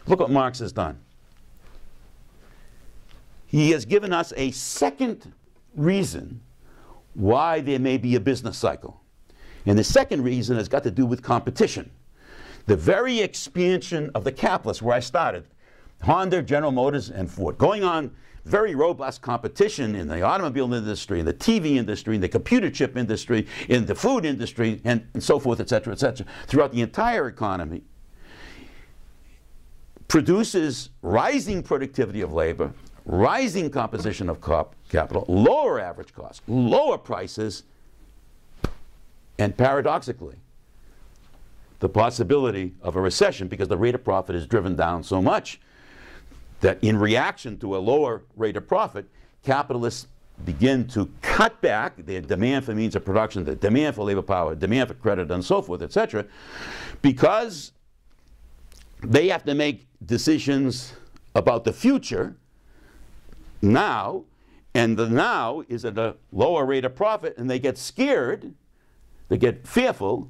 Look what Marx has done. He has given us a second reason why there may be a business cycle. And the second reason has got to do with competition. The very expansion of the capitalists, where I started, Honda, General Motors, and Ford, going on very robust competition in the automobile industry, in the TV industry, in the computer chip industry, in the food industry, and so forth, et cetera, throughout the entire economy, produces rising productivity of labor, rising composition of capital, lower average costs, lower prices, and paradoxically, the possibility of a recession, because the rate of profit is driven down so much that in reaction to a lower rate of profit, capitalists begin to cut back their demand for means of production, the demand for labor power, demand for credit, and so forth, etc., because they have to make decisions about the future now, and the now is at a lower rate of profit, and they get scared, they get fearful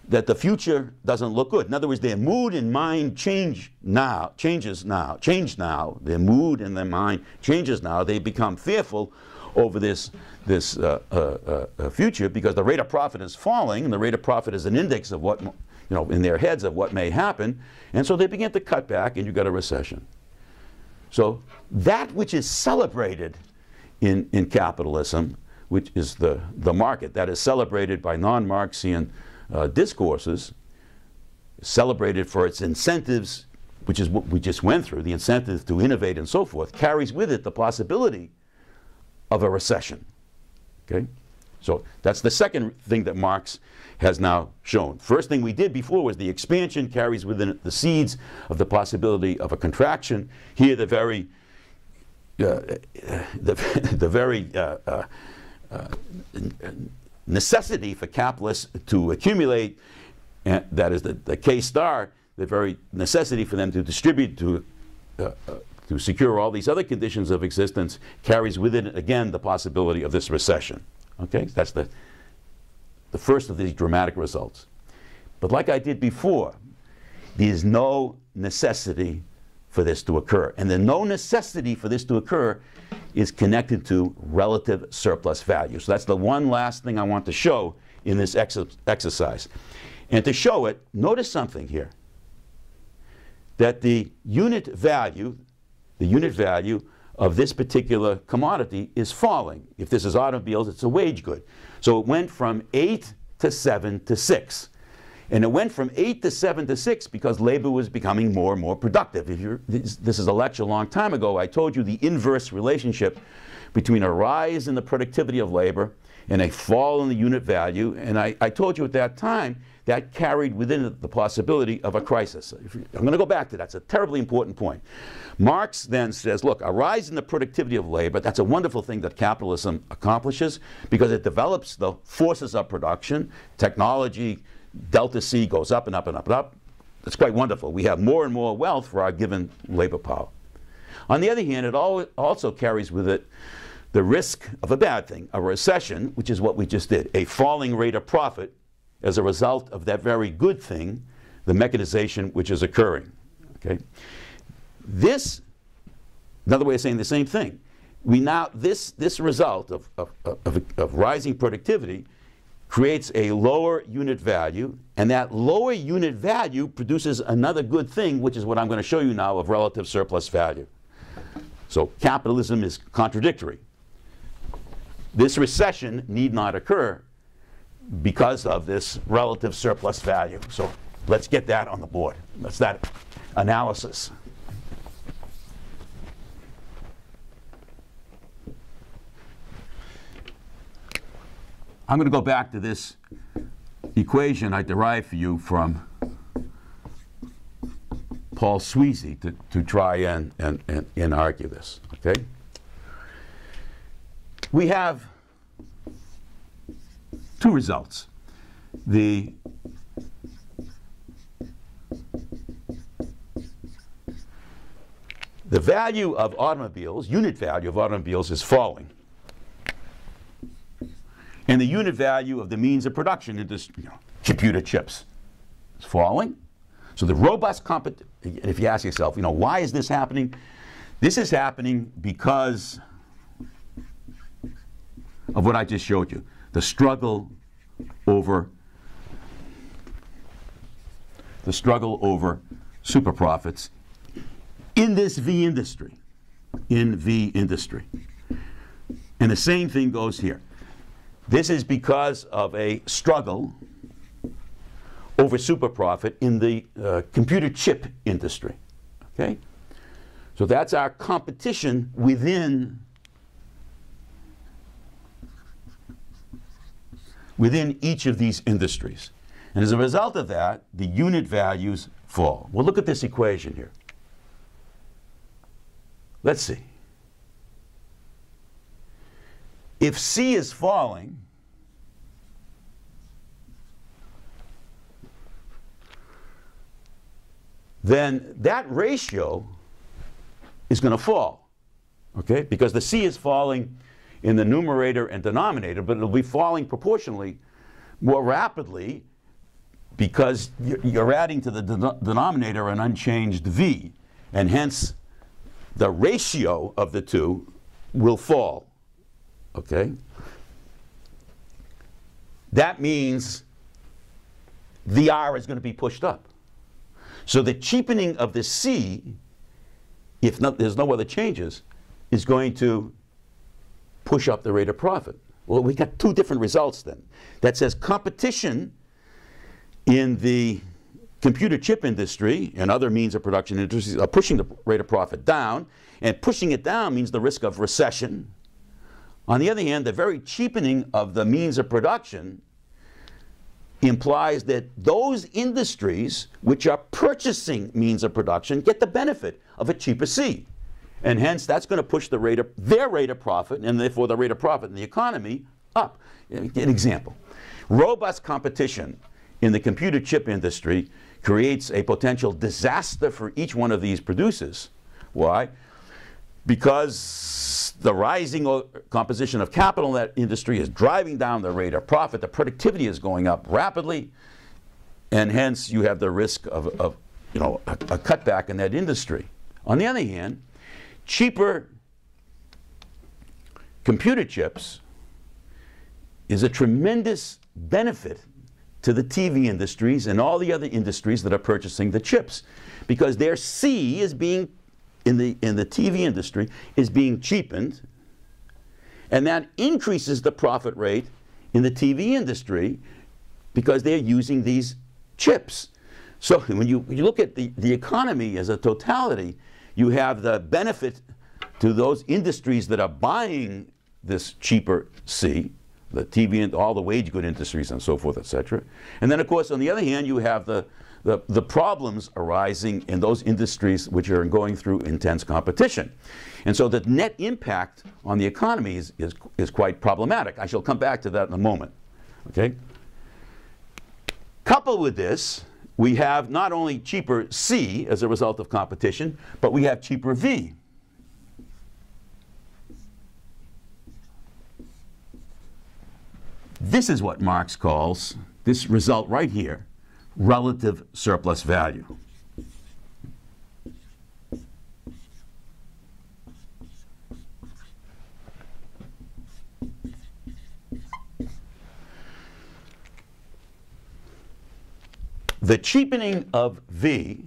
that the future doesn't look good. In other words, their mood and mind changes now. Their mood and their mind changes now. They become fearful over this future because the rate of profit is falling, and the rate of profit is an index of what, in their heads of what may happen, and so they begin to cut back, and you've got a recession. So that which is celebrated in capitalism, which is the market, that is celebrated by non-Marxian discourses, celebrated for its incentives, which is what we just went through, the incentive to innovate and so forth, carries with it the possibility of a recession. Okay? So that's the second thing that Marx has now shown. First thing we did before was the expansion carries within it the seeds of the possibility of a contraction. Here the very necessity for capitalists to accumulate, that is the K star, the very necessity for them to distribute to secure all these other conditions of existence carries with it again the possibility of this recession. Okay, that's the first of these dramatic results. But like I did before, there's no necessity for this to occur. And the no necessity for this to occur is connected to relative surplus value. So that's the one last thing I want to show in this exercise. And to show it, notice something here. That the unit value of this particular commodity is falling. If this is automobiles, it's a wage good. So it went from 8 to 7 to 6. And it went from 8 to 7 to 6 because labor was becoming more and more productive. This is a lecture a long time ago. I told you the inverse relationship between a rise in the productivity of labor and a fall in the unit value. And I told you at that time that carried within it the possibility of a crisis. I'm going to go back to that. It's a terribly important point. Marx then says, look, a rise in the productivity of labor, that's a wonderful thing that capitalism accomplishes because it develops the forces of production. Technology, delta C goes up and up and up and up. It's quite wonderful. We have more and more wealth for our given labor power. On the other hand, it also carries with it the risk of a bad thing, a recession, which is what we just did, a falling rate of profit as a result of that very good thing, the mechanization which is occurring. Okay? This, another way of saying the same thing, this result of rising productivity creates a lower unit value, and that lower unit value produces another good thing, which is what I'm going to show you now, of relative surplus value. So capitalism is contradictory. This recession need not occur because of this relative surplus value. So let's get that on the board. That's that analysis. I'm going to go back to this equation I derived for you from Paul Sweezy to try and argue this. Okay? We have two results. The value of automobiles, unit value of automobiles, is falling. And the unit value of the means of production, computer chips, is falling. So the robust competition, if you ask yourself, why is this happening? This is happening because of what I just showed you, the struggle over super profits in this V industry, And the same thing goes here. This is because of a struggle over super profit in the computer chip industry. Okay? So that's our competition within each of these industries. And as a result of that, the unit values fall. Well, look at this equation here. Let's see. If C is falling, then that ratio is going to fall, okay? Because the C is falling in the numerator and denominator, but it'll be falling proportionally more rapidly because you're adding to the denominator an unchanged V, and hence the ratio of the two will fall, okay? That means the R is going to be pushed up. So the cheapening of the C, if there's no other changes, is going to push up the rate of profit. Well, we got two different results then. That says competition in the computer chip industry and other means of production industries are pushing the rate of profit down, and pushing it down means the risk of recession. On the other hand, the very cheapening of the means of production implies that those industries which are purchasing means of production get the benefit of a cheaper C. And hence, that's going to push their rate of profit, and therefore the rate of profit in the economy, up. An example. Robust competition in the computer chip industry creates a potential disaster for each one of these producers. Why? Because the rising composition of capital in that industry is driving down the rate of profit. The productivity is going up rapidly, and hence you have the risk of a cutback in that industry. On the other hand, cheaper computer chips is a tremendous benefit to the TV industries and all the other industries that are purchasing the chips, because their C is being in the TV industry is being cheapened, and that increases the profit rate in the TV industry because they're using these chips. So when you look at the economy as a totality, you have the benefit to those industries that are buying this cheaper C, the TV and all the wage good industries and so forth, etc. And then, of course, on the other hand, you have the problems arising in those industries which are going through intense competition. And so the net impact on the economy is quite problematic. I shall come back to that in a moment. Okay? Coupled with this, we have not only cheaper C as a result of competition, but we have cheaper V. This is what Marx calls, this result right here, relative surplus value. The cheapening of V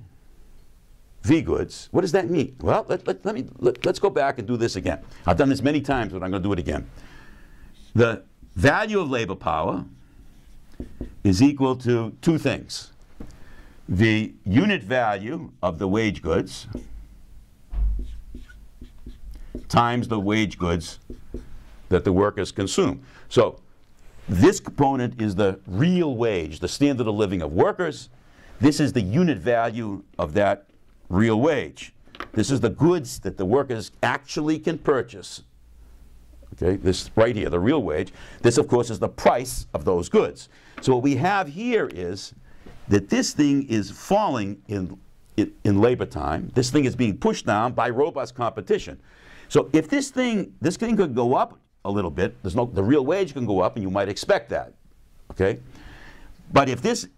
goods, what does that mean? Well, let's go back and do this again. I've done this many times, but I'm going to do it again. The value of labor power is equal to two things. The unit value of the wage goods times the wage goods that the workers consume. So this component is the real wage, the standard of living of workers. This is the unit value of that real wage. This is the goods that the workers actually can purchase. Okay, this right here, the real wage. This, of course, is the price of those goods. So what we have here is that this thing is falling in labor time. This thing is being pushed down by robust competition. So if this thing could go up a little bit, the real wage can go up, and you might expect that. Okay, but if this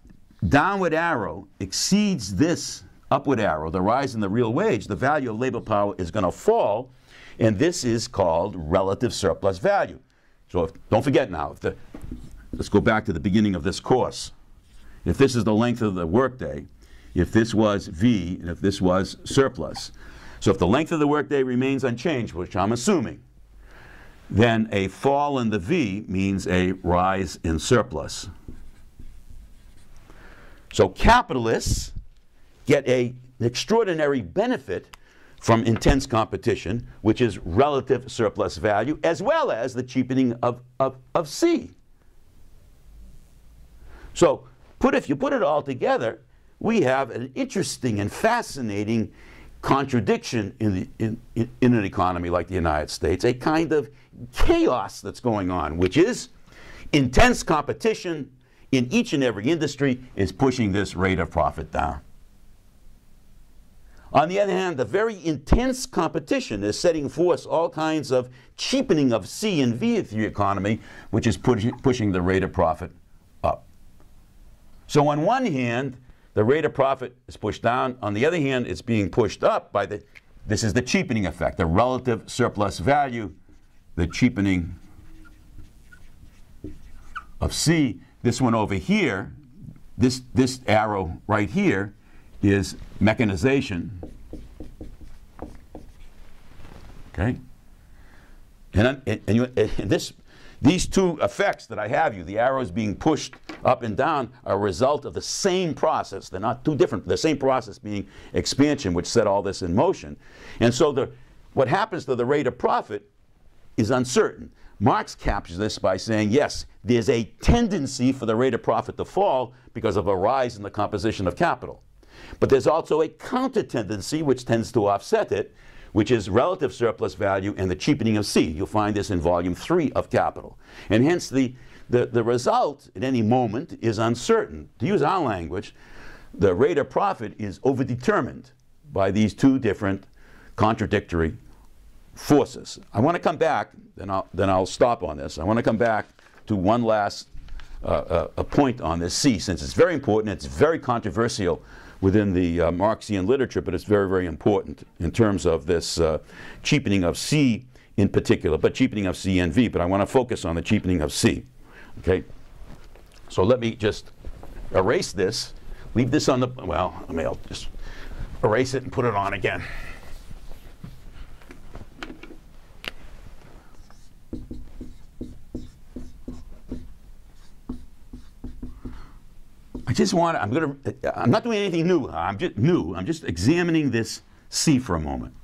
downward arrow exceeds this upward arrow, the rise in the real wage, the value of labor power is going to fall, and this is called relative surplus value. So don't forget now, let's go back to the beginning of this course. If this is the length of the workday, if this was V, and if this was surplus. So if the length of the workday remains unchanged, which I'm assuming, then a fall in the V means a rise in surplus. So capitalists get an extraordinary benefit from intense competition, which is relative surplus value, as well as the cheapening of C. So if you put it all together, we have an interesting and fascinating contradiction in an economy like the United States, a kind of chaos that's going on, which is intense competition in each and every industry is pushing this rate of profit down. On the other hand, the very intense competition is setting forth all kinds of cheapening of C and V of the economy, which is pushing the rate of profit up. So on one hand, the rate of profit is pushed down. On the other hand, it's being pushed up by this is the cheapening effect, the relative surplus value, the cheapening of C. This one over here, this arrow right here is mechanization. Okay? And these two effects that I have you, the arrows being pushed up and down, are a result of the same process. They're not too different. The same process being expansion, which set all this in motion. And so what happens to the rate of profit is uncertain. Marx captures this by saying, yes, there's a tendency for the rate of profit to fall because of a rise in the composition of capital. But there's also a counter-tendency which tends to offset it, which is relative surplus value and the cheapening of C. You'll find this in volume 3 of Capital. And hence the result at any moment is uncertain. To use our language, the rate of profit is overdetermined by these two different contradictory forces. I want to come back, then I'll stop on this. I want to come back to one last a point on this C, since it's very important. It's very controversial within the Marxian literature, but it's very, very important in terms of this cheapening of C in particular, but cheapening of C and V. But I want to focus on the cheapening of C. Okay? So let me just erase this, leave this on the, well, I'll just erase it and put it on again. I'm not doing anything new. I'm just examining this C for a moment.